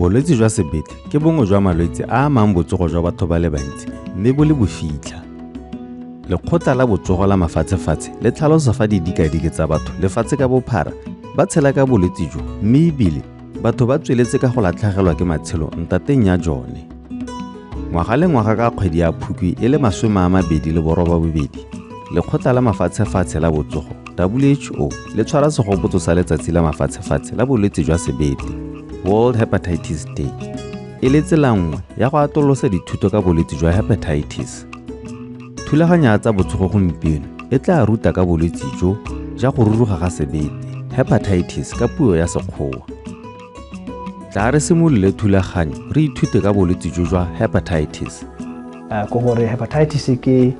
Bolwetse jwa sebete ke bongwe jwa malwetse a amang botsogo jwa batho ba le bantsi mme bo le bofitlha. Lekgotla la botsogo la mafatshefatshe le tlhalosa fa didikadiki tsa batho lefatshe ka bophara ba tshela ka bolwetse jo mme ebile batho ba tsweletse ka go latlhegelwa ke matshelo ntateng ya jone. Ngwaga le ngwaga ka kgwedi ya Phukwi e le 2022, Lekgotla la mafatshefatshe la botsogo WHO le tshwara segopotso sa letsatsi la mafatshefatshe la bolwetse jwa sebete, World Hepatitis Day, e le tsela nngwe ya go atolosa dithuto ka bolwetse jwa hepatitis. Thulaganyo tsa botsogo gompieno e tla ruta ka bolwetse jo ja go ruruga ga sebete, hepatitis ka puo ya Sekgowa. Tla re simolole thulaganyo re ithute ka bolwetse jo jwa hepatitis. Ko gore hepatitis ke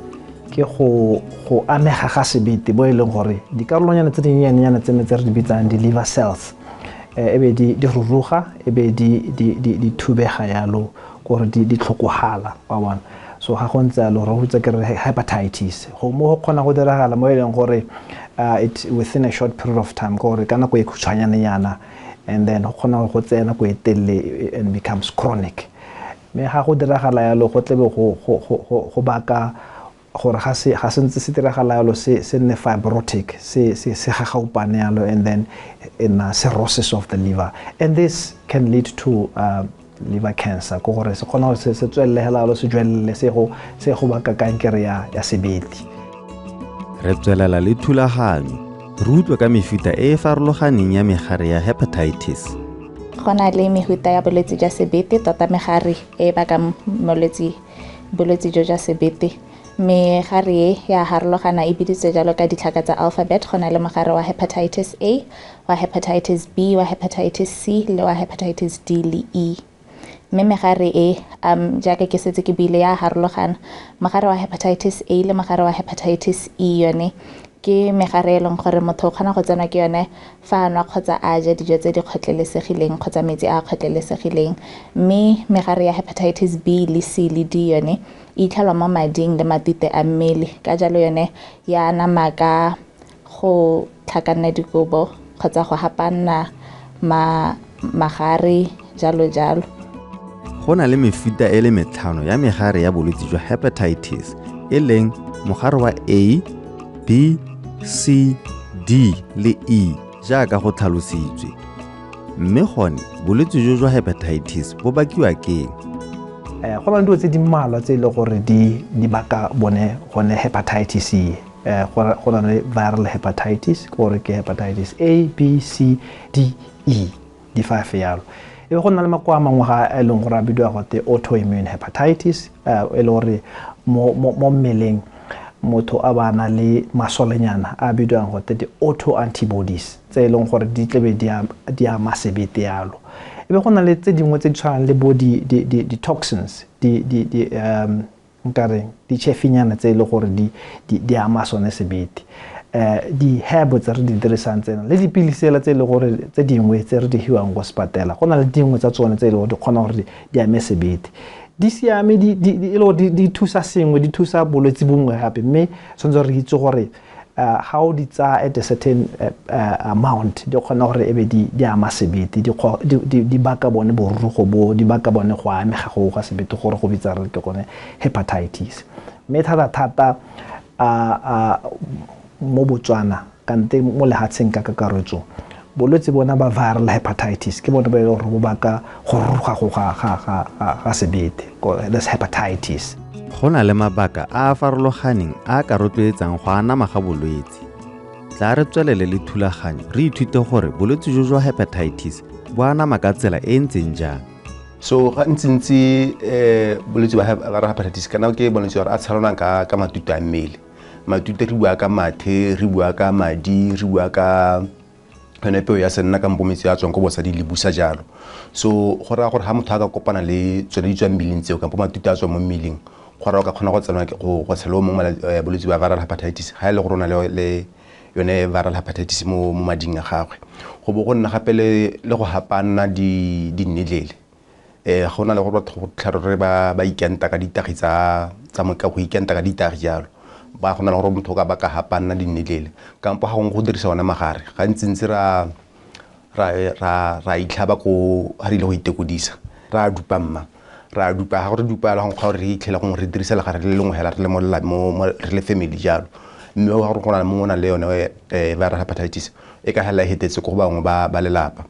go amega ga sebete bo e leng gore dikarolonyana tse dinyenyana tseno tse re di bitsang di liver cells ebe di ruruga ebe di thubega yalo gore di tlhokogala wa bona. So ga go ntse lo re hutse ke re hepatitis go mo kgona go diragala mo e leng gore it within a short period of time gore kana go e khutshwanyana yana and then go kgona go tsena go etelle and becomes chronic. Me ga go diragala yalo go tlebe go baka gore ga se ntse se diragala yalo se nne fibrotic se gagaupane yalo and then in cirrhosis of the liver, and this can lead to liver cancer go gore se kgona se tswellela lo se jwelele se go baka kankere ya sebete. Re tswelela le thulaganyo re utlwe ka mefuta e farologaneng ya megare ya hepatitis. Go na le mefuta ya bolwetse jwa sebete tota megare e baka bolwetse jwa sebete. Megare e ya harologana e biditswe jalo ka ditlhaka tsa alphabet. Go na le mogare wa hepatitis A, wa hepatitis B, wa hepatitis C le wa hepatitis D le E. Mme megare e jaaka ke setse ke bile ya harologana, mogare wa hepatitis A le mogare wa hepatitis E yone ke megare e leng gore motho o kgona go tsena ke yone fa a nwa kgotsa a ja dijo tse di kgotlhelesegileng kgotsa metsi a kgotlhelesegileng. Mme megare ya hepatitis B le C le D yone e tlhalwa mo mading le matute a mmele, ka jalo yone ya nama ka go tlhakanna dikobo kgotsa go hapanna magare jalo jalo. Go na le mefuta e le metlhano ya megare ya bolwetse jwa hepatitis e leng mogare wa A, B, C, D le E jaaka go tlhalositswe. Mme gone bolwetse jo jwa hepatitis bo bakiwa keng? Go na le dilo tse di mmalwa tse e le gore di baka bone gone hepatitis e. Go na le viral hepatitis gore ke hepatitis A, B, C, D, E di 5 yalo. E go na le makwa mangwe ga e leng gore a bidiwa gote autoimmune hepatitis e le gore mo mmeleng motho a bana le masolenyana a bidiwang gote di autoantibodies tse e leng gore di tlebe di ama sebete yalo. E be go na le tse dingwe tse di tshwanang le bo di toxins di chefinyana tse e le gore di ama sone sebete. Di herb tse re di dirisang tsena le dipilisela tse e le gore tse dingwe tse re di hiwang go spatela go na le dingwe tsa tsone tse e le gore di kgona gore di ame sebete. Di siame di thusa sengwe di thusa bolwetse bongwe gape, mme tshwanetse re itse gore ga o di tsaya at a certain amount di kgona gore ebe di ama sebete di baka bone borurugo bo di baka bone go amega go ga sebete gore go bitsa re ke gone hepatitis. Mme thata mo Botswana kante mo lehatsheng ka kakaretso bolwetse bona ba viral hepatitis ke bona ba ile go baka go ruruga ga sebete that's hepatitis. Go na le mabaka a farologaneng a ka rotloetsang go anama ga bolwetse. Tla re tswelele le thulaganyo re ithute gore bolwetse jo jwa hepatitis bo anama ka tsela e ntseng jang. So ga ntsi bolwetse ba hepatitis kana ke bolwetse gore a tshelana ka matute a mmele. Matute re bua ka mathe, re bua ka madi, re bua ka peo ya senna ka mpometsi ya tswang go bosadi le busa jalo. So go ra gore ha motho a ka kopana le tsone di tswa mmeleng tseo ka matute a tswa mo mmeleng go ra ka kgona go tsena go tshelo mo bolwetse ba viral hepatitis ga ile go rona le yone viral hepatitis mo mading a gagwe. Go bo go nna gape le go hapana di nnelele. Go na le go batho go tlharore ba ikenta ka ditagi tsa moka go ikenta ka ditagi jalo. Ba go na le gore motho ka baka hapana di nnelele kampo ga go dirisa ona magare ga ntse ra ra itlhaba ko ha re ile go itekodisa ra dupa mma ra dupa ha re dupa la go kgwa re itlhela go re dirisa le gare le lengwe hela re le mo re le family jalo mme wa go gona mo na le yone viral hepatitis e ka hela hetetse go bangwe ba lelapa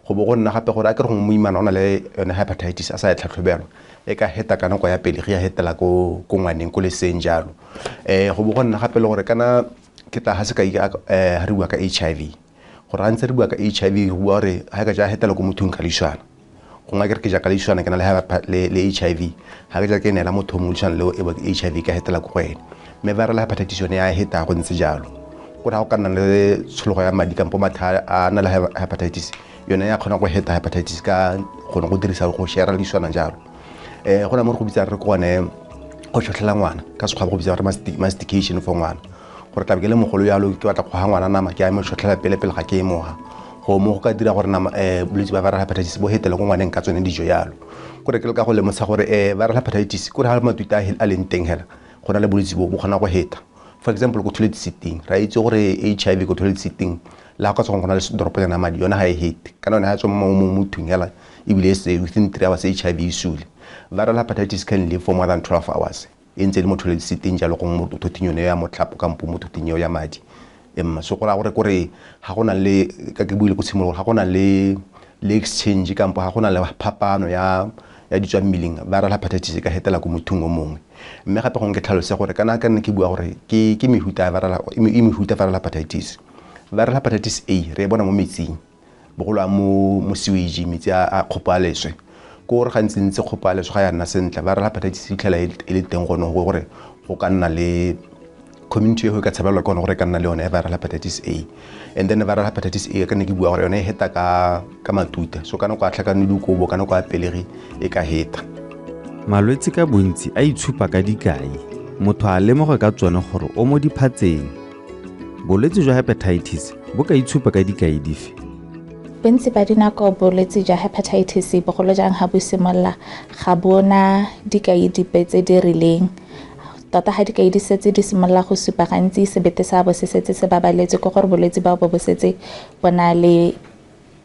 go bo go nna gape gore a ke re go moimana ona le yone hepatitis a sa e tlhatlhobelo e ka heta kana go ya pele ge ya hetela ko ngwaneng ko le seng jalo go bo go nna gape le gore kana ke tla ha se ka ha re bua ka HIV go ra ntse re bua ka HIV go bua re ha ka ja hetela ko mothong ka lishwana go nga ke ja ka lishwana ke na le HIV ha ke ja ke nela motho mo lishwana le HIV ka hetela ko gwena me viral hepatitis yone ya heta go ntse jalo go ra go ka nna le tshologo ya madi kampo matha a na le hepatitis yone ya khona go heta hepatitis ka gone go dirisa go share lishwana jalo go na mo go bitsa re go ne go tshotlela ngwana ka se go go bitsa re mastication for ngwana gore tla bekele mogolo yalo ke batla go ha ngwana nama ke a mo tshotlela pele ga ke moha go mo go ka dira gore nama bolwetse ba viral hepatitis bo hetela go ngwaneng ka tsone dijo yalo gore ke le ka go lemosa gore viral hepatitis go ha matuta a leng teng hela go na le bolwetse bo gona go heta for example go toilet sitting ra itse gore HIV go toilet sitting la ka tsong gona le drop ya madi yona ha e hit kana yona ha tsoma mo mothung hela ibile se within 3 hours HIV isule viral hepatitis can live for more than 12 hours entse le mo toilet sitting jalo go mo thotinyone ya motlhapo ka mpo mo thotinyo ya madi so go ra gore ha gona le ka ke buile go tshimologa ha gona le exchange kampo ha gona le phapano ya ditswa mmileng viral hepatitis ka hetela go mothung o mongwe mme gape go nke tlhalose gore kana ka nne ke bua gore ke mehuta viral hepatitis viral hepatitis A re bona mo metsing bogolo mo sewage metsi a kgopaleswe go re gantsi ntse kgopaleswe ga ya nna sentle viral hepatitis e tlhela e le teng gone go gore go ka nna le community ho ka tshabelwa ka gore ka nna le yone viral hepatitis A and then viral hepatitis A ka ne ke bua gore yone e heta ka matuta so kana go atlhakane dikobo kana go a pelegi e ka heta malwetse ka bontsi a itshupa ka dikai motho a lemoga ka tsone gore o mo diphatseng bolwetse jwa hepatitis bo ka itshupa ka dikai dife bontsi ba dinako bolwetse jwa hepatitis bogolo jang ha bo simolola ga bona dikai dipe tse di rileng tota ha dikai di setse di simolola go supa gantsi sebete sa bo se setse se babaletse go gore bolwetse ba bo setse bona le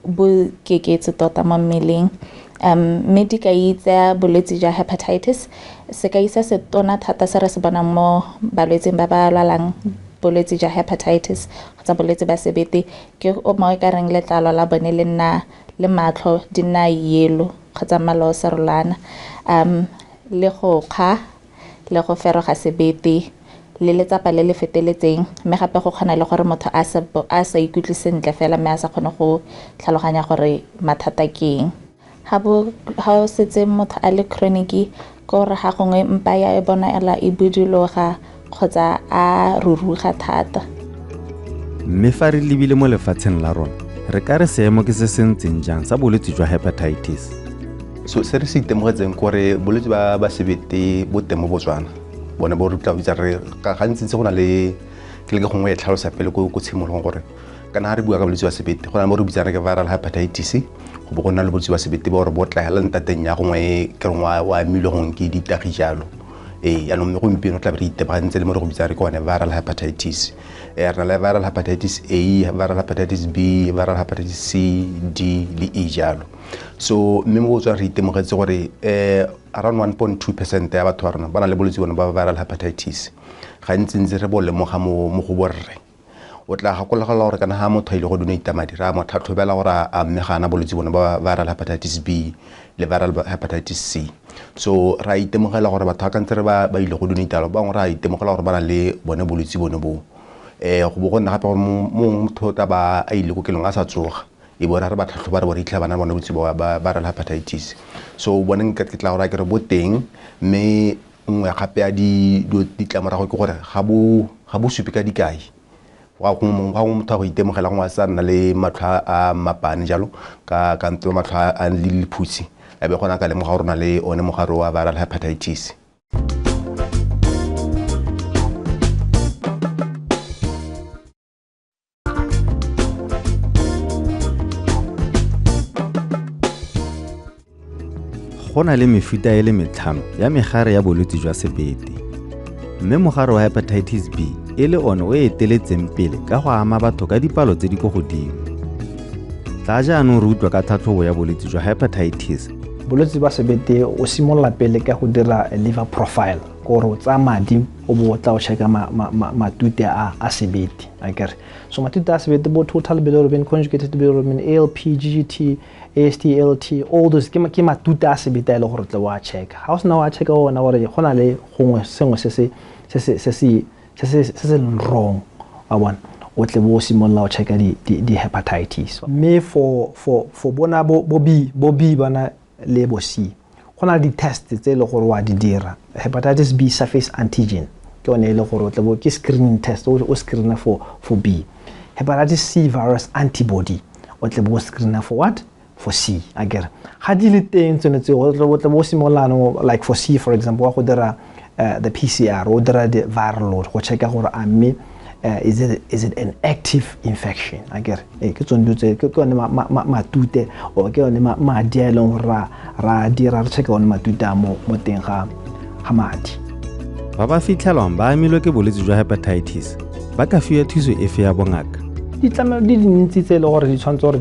bo keketse tota mo mmeleng mme dikai tsa bolwetse jwa hepatitis sekai se se tona thata se re se bona mo balwetseng ba ba lwalang bolwetse jwa hepatitis kgotsa bolwetse ba sebete ke o mo ka reng letlalo la bone le nna le matlho di nna yellow kgotsa malo serolana le go kga le go feroga sebete le letsapa le le feteletseng mme gape go kgona le gore motho a sa ikutlwe sentle fela mme a sa kgone go tlhaloganya gore mathata keng ha o setse motho a le chronic gore ha gongwe mpa ya bona ela e buduloga kgotsa a ruruga thata mme fa re lebile mo lefatsheng la rona re ka re seemo ke se sentseng jang sa bolwetse jwa hepatitis so se re se itemogetseng gore bolwetse ba sebete bo teng mo Botswana bone bo rutla bitsa re ka gantsi se gona le ke le gongwe e tlhalosa pele go tshimolong gore kana re bua ka bolwetse ba sebete gona mo re bitsa re ke viral hepatitis go bo gona le bolwetse ba sebete bo re bo tla hela ntateng ya gongwe ke ngwa wa milo gong ke ditagi jalo ya no me go mpino tla re itebagantse le mo re go bitsa re ke one viral hepatitis re na le viral hepatitis A viral hepatitis B viral hepatitis C D le E jalo so mme mo tswa re itemogetse gore around 1.2% ya batho ba rona ba na le bolwetse bona ba viral hepatitis gantsi ntse re bo lemoga mo go borre o tla gakola gore kana ha motho ile go donate madi ra mo tlhatlhobela gore a mmegana bolwetse bona ba viral hepatitis B le viral hepatitis C so ra itemogela gore batho ka ntse re ba ile go donate alo ba ngora itemogela gore ba na le bone bolwetse bone bo go bo go nna gape gore motho ta ba a ile go kelong a sa tsoga e bona re ba tlhatlhoba re bo ritlha bana bona bolwetse ba viral hepatitis so boneng ka tla gore ke re bo teng mme nngwe gape ya ditlamorago ke gore ga bo supe ka dikai wa go motho go itemogela go sa nna le matlha a mapane jalo ka ntlo matlha a le phutsi e be gona ka le mo ga rona le one mogare wa viral hepatitis go na le mefuta e le metlhano ya megare ya bolwetse jwa sebete mme mogare wa hepatitis B e le one o eteletseng pele ka go ama batho ka dipalo tse di go godimo tla jaanong re utlwa ka tlhatlhobo ya bolwetse jwa hepatitis. Bolwetse ba sebete o simolola pele ka go dira a liver profile gore o tsaya madi o bo tla o checka matute a sebete akere. So matute a sebete bo total bilirubin, conjugated bilirubin, ALP, GGT, AST, ALT, all those ke matute a sebete a le gore tle wa checka. Ha o sena wa checka ona gore go na le gongwe sengwe se wrong wa bona o tle bo simolola o checka di hepatitis. Me for bona bo B bana le bo C go na di test tse le gore wa di dira. Hepatitis B surface antigen ke one le gore o tle bo ke screening test o screena for B. Hepatitis C virus antibody o tle bo screena for what? For C agere. Ga di le teng tsone tse o tle bo simolola like for C for example wa go dira the PCR o dira the viral load go checka gore a mme is it an active infection agere ke tsone tse ke one matute o ke one madi a leng ra dira re checka one matute a mo teng ga madi. Ba ba fitlhelwang ba amilwe ke bolwetse jwa hepatitis ba ka fiwa thuso efe ya bongaka? Ditlamelo di dintsi tse le gore di tshwanetse gore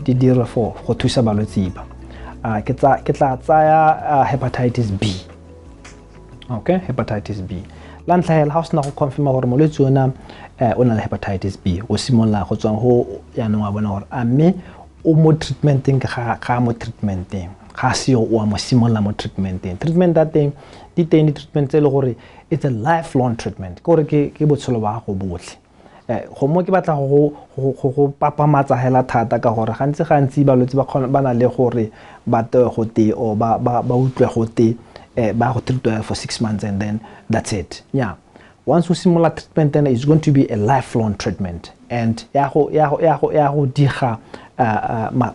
di dire for go thusa balwetse ba. Ke tla tsaya hepatitis B. Okay, hepatitis B. La ntlha hela ha o sena go confirma gore molwetse ona o na le hepatitis B o simolola go tswang go yaanong wa bona gore a mme o mo treatmenteng ga mo treatmenteng ga se o mo simolola mo treatmenteng. Treatment that thing di teng di treatment tse le gore it's a lifelong treatment gore ke botshelo ba go botlhe. Go mo ke batla go papamatsa hela thata ka gore gantsi balwetse ba na le gore ba te go te o ba utlwe go te ba go treatwa for 6 months and then that's it. Yeah. Once we simula treatment then it's going to be a lifelong treatment and ya go diga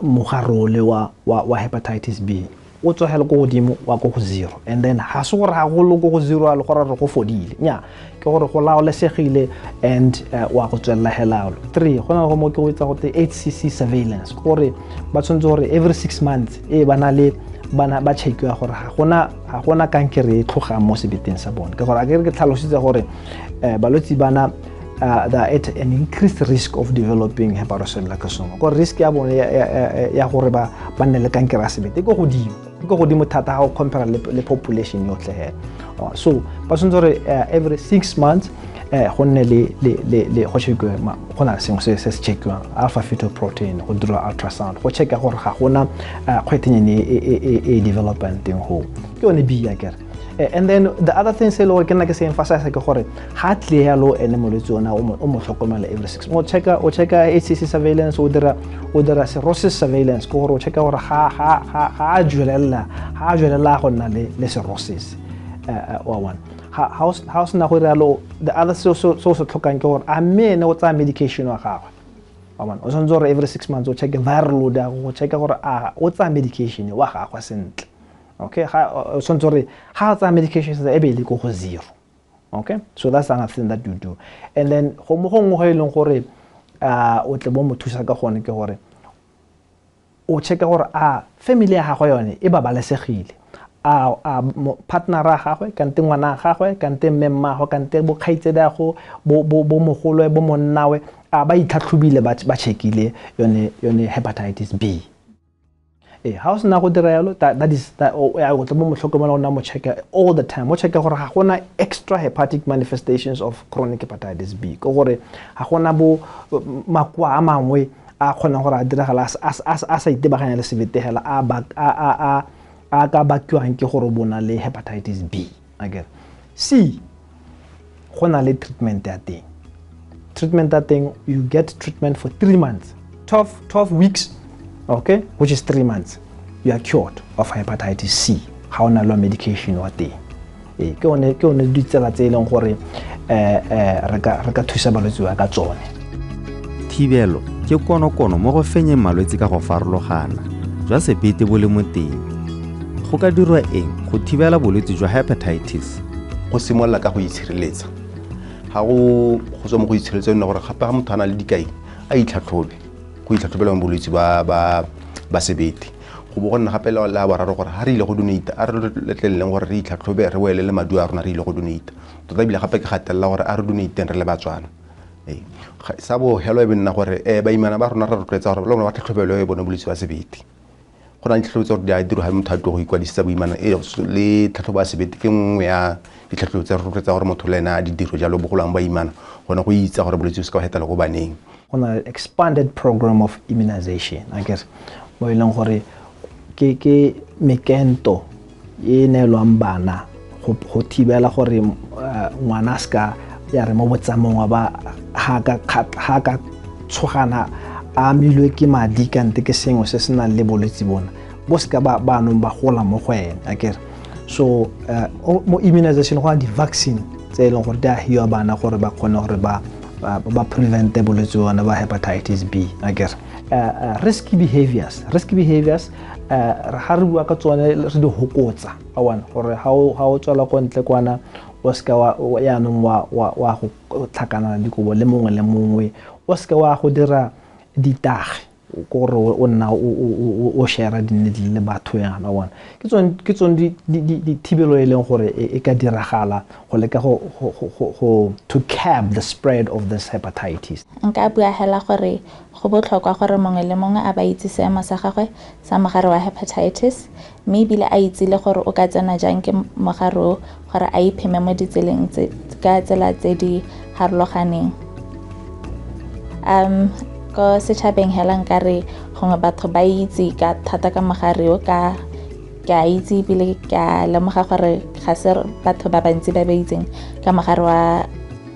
mogarole wa hepatitis B. O tsogela go godimo wa go 0 and then ha se gore ha go lo go 0 a le gore re go fodile. Nya ke gore go laolesegile and wa go tswella helalo. 3 gona go mo ke go etsa go HCC surveillance gore ba tshwantse gore every 6 months bana ba check-wa gore ha gona kankere e tloga mo sebeteng sa bona ke gore a ke tlhalositse gore balwetse bana they are at an increased risk of developing hepatocellular carcinoma. Gore risk ya bona ya gore ba nne le kankere ya sebete go godimo thata ha o compare le population yotlhe he. So ba tshwanetse gore every 6 months go nne le go check-wa go na sengwe se check-wa alpha fetoprotein go dira ultrasound go checka gore ga gona kgwethenyane e development teng ho ke one B ya kere. And then the other thing se lo ke nna ke se emphasize ke gore ha tle ya lo ene molwetse ona o mo tlhokomela every 6 months o checka HCC surveillance o dira cirrhosis surveillance go gore o checka gore ha a jwelela go nna le cirrhosis wa one. How's na go realo the other so tlhokang ke gore a mme o tsaya medication wa gagwe wa bona o tshwanetse gore every 6 months o check viral load go checka gore a o tsaya medication wa gagwe sentle. Okay, o tshwanetse gore ha o tsaya medication se e be le go 0. Okay, so that's another thing that you do. And then go mo gongwe go ileng gore o tle bo mo thusa ka gone ke gore o checka gore a family ya gagwe yone e babalesegile. Partner a gagwe kante ngwana gagwe kante mmemmago kante bo kgaitsedi go bo mogolo bo monnawe a ba itlhatlhobile ba checkile yone hepatitis B. How is na go dira yalo that is that I go mo tlhokomela ona mo check all the time mo check gore ga gona extra hepatic manifestations of chronic hepatitis B go gore ga gona bo makwa a mangwe a khona gore a dira gala a sa itebaganya le sebetegela a ka bakiwang ke gore bona le hepatitis B again. C gona le treatment ya teng. Treatment that thing you get treatment for 3 months 12 weeks, okay, which is 3 months you are cured of hepatitis C. How na lo medication wa teng ke one ditsela tse ileng gore re ka thusa balwetse ba ka tsone. Thibelo ke konokono mo go fenyeng malwetse ka go farologana jwa sebete bo le mo teng. Go ka dirwa eng go thibela bolwetse jwa hepatitis? Go simolla ka go itshireletsa ha go tswa mo go itshireletsa nna gore gape ga motho ana le dikai a itlhatlhobe go itlhatlhobela bolwetse ba sebete go bo gonna gape la boraro gore ha re ile go donate a re letleleng gore re itlhatlhobe re welele madu a rona re ile go donate tota bile gape ke gatella gore a re donate re le batswana sa bogelo e be nna gore baimana ba rona ra rotloetsa gore le bona ba tlhatlhobelo e bone bolwetse ba sebete go na le ditlhatlhobo tse gore di a dirwa ga motho a tlo go ikwadisitsa boimana le tlhatlhobo ya sebete ke nngwe ya ditlhatlhobo tse re rotloetsa gore motho le ena a di diro jalo bogolwang baimana gona go itsa gore bolwetse bo se ka hetela go baneng go na expanded program of immunization I guess mo e leng gore ke mekento e neelwang bana go thibela gore ngwana ska ya re mo botsamong ba ha ka tshogana a milwe ke madi kante ke sengwe se se nang le bolwetse bona bo ska ba banong ba gola mo go ena akere so mo immunization go di vaccine tse e leng gore di a hiwa bana gore ba kgone gore ba prevent bolwetse bona ba hepatitis B akere risky behaviors ha re bua ka tsone re di hokotsa awana gore ha o tswela ko ntle kwana o ska wa yanong wa go tlhakana dikobo le mongwe o ska wa go dira ditagi gore o nna o share dinedi le batho yana wana ke tsone di thibelo e leng gore e ka diragala go leka go to curb the spread of this hepatitis. Nka bua hela gore go botlhokwa gore mongwe le mongwe a ba itse seemo sa gagwe sa mogare wa hepatitis mme bile a itse le gore o ka tsena jang ke mogare gore a ipheme mo ditseleng ka tsela tse di harologaneng. Ko setšhabeng hela nkare gongwe batho ba itse ka thata ka mogare o ka itse bile ka lemoga gore ga se batho ba bantsi ba itseng ka mogare wa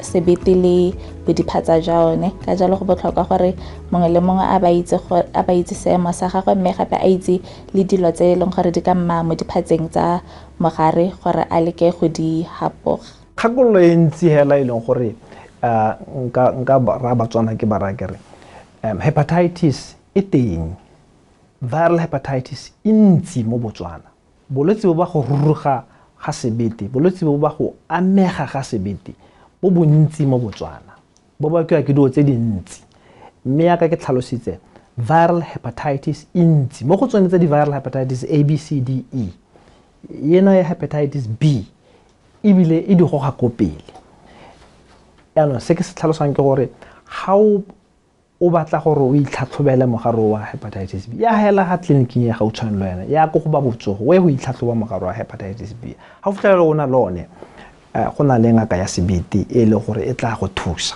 sebete le bodiphatsa jwa one ka jalo go botlhokwa gore mongwe le mongwe a ba itse seemo sa gagwe mme gape a itse le dilo tse e leng gore di ka mma mo diphatseng tsa mogare gore a leke go di hapoga. Kgakololo e ntsi hela e leng gore nka ra batswana ke barakere hepatitis e teng viral hepatitis e ntsi mo Botswana bolwetse bo ba go ruruga ga sebete bolwetse bo ba go amega ga sebete bo bontsi mo Botswana bo ba ke dilo tse dintsi mme ya ka ke tlhalositse viral hepatitis e ntsi mo go tsone tse di viral hepatitis A B C D E yena ya hepatitis B ebile e di go ga kopele yana se ke se tlhalosang ke gore ha o batla gore o itlhatlhobele mogare wa hepatitis B ya hela ga tleliniking ya gautshwane le wena ya go ba botsogo we go itlhatlhoba mogare wa hepatitis B ha o fitlhela ona le one go na le ngaka ya sebete e le gore e tla go thusa.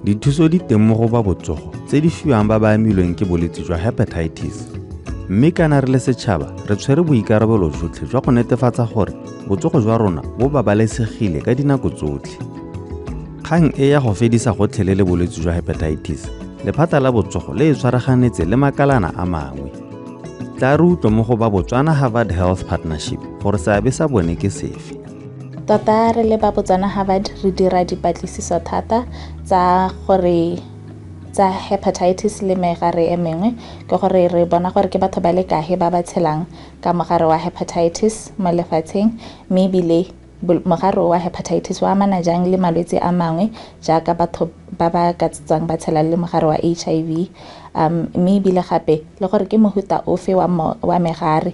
Dithuso di teng mo go ba botsogo tse di fiwang ba ba amilweng ke bolwetse jwa hepatitis mme kana re le setšhaba re tshwere boikarabelo jotlhe jwa go netefatsa gore botsogo jwa rona bo babalesegile ka dinako tsotlhe. Kgang e ya go fedisa gotlhelele bolwetse jwa hepatitis lephata la botsogo le e tshwaraganetse le makalana a mangwe. Tla re utlwe mo go ba Botswana Harvard Health Partnership gore seabe sa bone ke sefe. Tota re le ba Botswana Harvard re dira dipatlisiso thata tsa hepatitis le megare e mengwe ke gore re bona gore ke batho ba le kae ba ba tshelang ka mogare wa hepatitis mo lefatsheng mme bile mogare wa hepatitis wa amana jang le malwetse a mangwe jaaka batho ba ba ka tsang ba tshela le mogare wa HIV mme bile gape le gore ke mohuta ofe wa mogare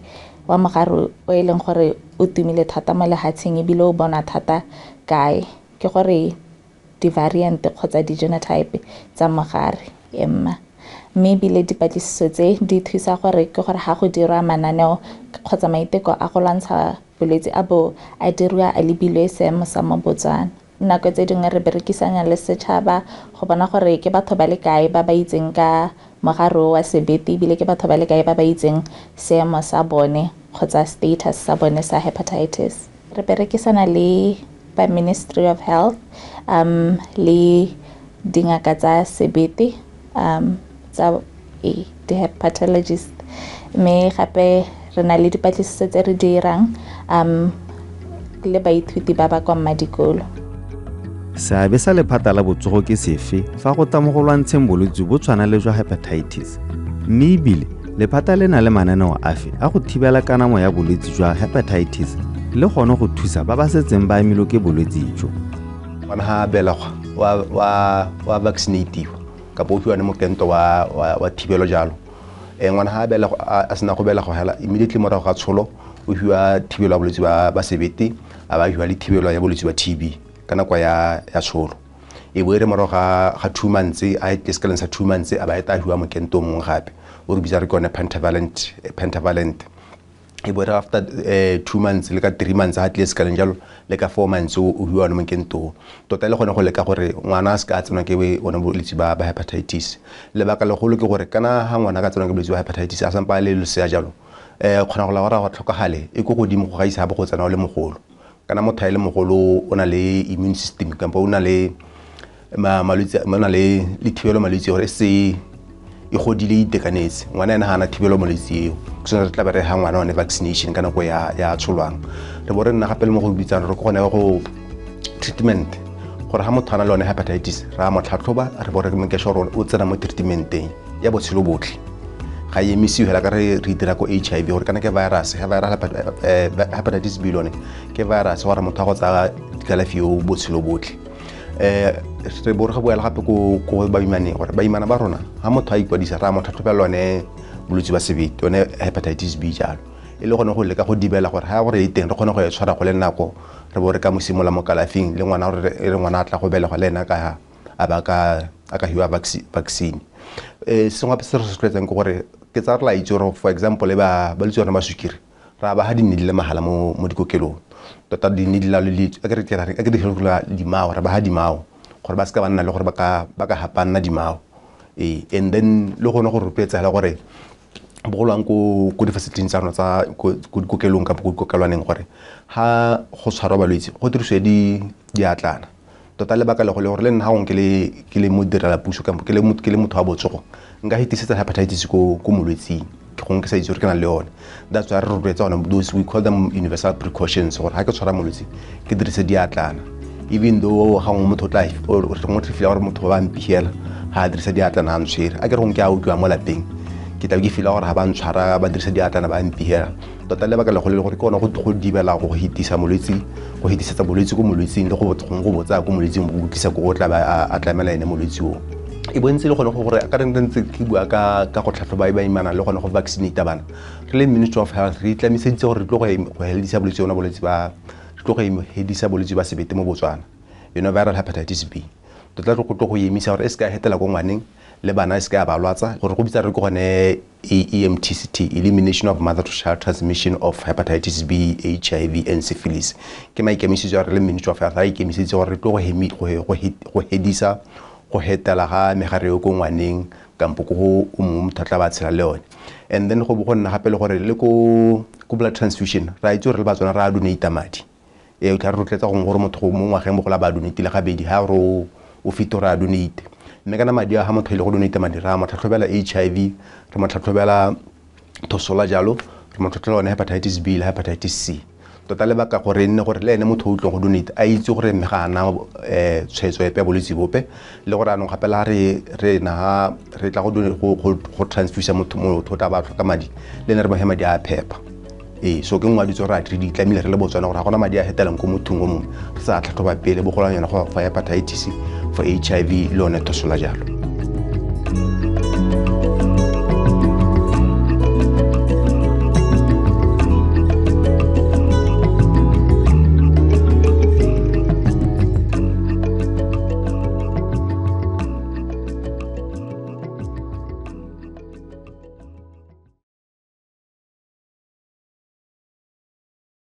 o e leng gore o tumile thata mo lehatsheng ebile o bona thata kae ke gore di-variant kgotsa di-genotype tsa mogare emma mme bile dipatlisiso tse di thusa gore ke gore ga go dirwa mananeo kgotsa maiteko a go lwantsha bolwetse a bo a dirwa a lebilwe seemo sa mo Botswana. Nako tse dingwe re berekisana le setšhaba go bona gore ke batho ba le kae ba ba itseng ka mogare wa sebete ebile ke batho ba le kae ba ba itseng seemo sa bone kgotsa status sa bone sa hepatitis. Re berekisana le ba Ministry of Health le dingaka tsa sebete tsa di-hepatologist mme gape re na le dipatlisiso tse re dirang le baithuti ba ba kwa madikolo. Seabe sa lephata la botsogo ke sefe fa go tla mo go lwantsheng bolwetse bo tshwana le jwa hepatitis mme ebile lephata le na le mananeo afe a go thibela kanamo ya bolwetse jwa hepatitis le gone go thusa ba ba setseng ba amilwe ke bolwetse jo. Ngwana ha belegwa wa vaccinatiwa ka bo fiwa ne mokento wa thibelo jalo ngwana ha bela a sena go bela go hela immediately morago ga tsholo o fiwa thibelo ya bolwetse ba sebete a ba fiwa le thibelo ya bolwetse ba TB kana kwa ya tsholo e boere morago ga 2 months a itskeleng sa 2 months a ba eta fiwa mokento mongwe gape o re bitsa re kone pentavalent e boere after 2 months le ka 3 months a tlile skaleng jalo le ka 4 months o hiwa no mokento tota le gone go leka gore ngwana a ska tsena ke ona bolwetse ba hepatitis le baka le golo ke gore kana ha ngwana ka tsena ke bolwetse ba hepatitis a sampa le se jalo khona go la go tlhokagale e go godimo go gaisa ba go tsena le mogolo kana motho ile mogolo o na le immune system kampo o na le malwetse mo na le thibelo malwetse gore se e godile itekanetse ngwana ena hana thibelo malwetse eo tsona re tla ba re ha ngwana one vaccination kana go ya tsholwang re bore nna gape le mo go bitsana re go gone go treatment gore ha motho ana le one hepatitis ra mo tlhatlhoba re bore ke sure o tsena mo treatmenteng ya botshelo botlhe ga e emisiwe hela ka re dira ko HIV gore kana ke virus hepatitis B lone ke virus gore motho go tsa kalafi o botshelo botlhe re bore ga boela gape ko baimane gore baimana ba rona ha motho a ikwadisa ra mo tlhatlhoba lone bolwetse ba sebete one hepatitis B jalo e le gone go leka go dibela gore ha gore iteng re kgone go tshwara go le nako re bore ka mosimola mo kalafing le ngwana re ngwana a tla go bela go le nna ka a ba ka hiwa vaccine sengwe se re se tletseng ke gore ke tsa re la itse gore for example ba le tsona ba sukiri ra ba ha di nile mahala mo dikokelong tota di nidila le a ke di helula di mao ra ba ha di mao gore ba ska ba nna le gore ba ka hapana di mao and then le gone go rupetsa la gore bogolwang ko di-facility tsa rona tsa kokelong ka kokelwaneng gore ha go tshwarwa balwetse go dirisiwe diatlana tota le baka le go le gore le nna ga ke le mo direla puso kampo ke le motho wa botsogo nka hetisetsa hepatitis ko molwetseng ke gongwe ke sa itse gore ke na le yone that's why re rotloetsa gona those we call them universal precautions gore ga ke tshwara molwetse ke dirise diatlana even though ga ngwe motho tla re fila gore motho ba mpihela ha dirisa diatlana a ntshwere a ke re gongwe ke a utlwa mo lapeng ke tla ke fila gore ha ba ntshwara ba dirisa diatlana ba mpihela tota le baka le gore ke ona go dibela go hitisa molwetse go hitisetsa bolwetse ko molwetseng le go botsa ko molwetseng go tlisa go tla ba a tlamela ene molwetse o e bontse le gone gore ka re ntse ke bua ka go tlhatlhoba ba imana le gone go vaccinate bana re le Ministry of Health re tlamiseditse gore re tlo go hedisa bolwetse ona bolwetse ba re tlo go hedisa bolwetse ba sebete mo Botswana viral hepatitis B tota re go tlo go emisa gore e ska hetela go ngwaneng le bana e ska ba lwatsa gore go bitsa re go gone EMTCT, elimination of mother to child transmission of hepatitis B, HIV and syphilis ke maikemisetso ya re le Ministry of Health a ikemisitse gore re tlo go hedisa go hetela ga megare yo ko ngwaneng kampo ko o motho tla ba tshela le one and then go bo nna gape le gore le ko blood transfusion ra itse re le ba tsona ra donate madi o tla re rotletsa go gore motho mo ngwageng mo go la ba donate le ga bedi ha ro o fito ra donate mme kana madi a ha motho ile go donate madi ra mo tlhatlhobela HIV re mo tlhatlhobela thosola jalo re mo tlhatlhobela hepatitis B le hepatitis C tota le baka gore nne gore le ene motho o tlo go donate a itse gore mme ga ana tshwetso epe bolwetse bope le gore anong gapela re tla go transfuse motho ta ba tlhoka madi le ne re mo madi a phepa so ke ngwa ditso ra di tlamile re le Botswana gore ga gona madi a hetelang ko mothong o mongwe re sa tlhatlhoba pele bogolanyana go fa hepatitis for HIV le one thosola jalo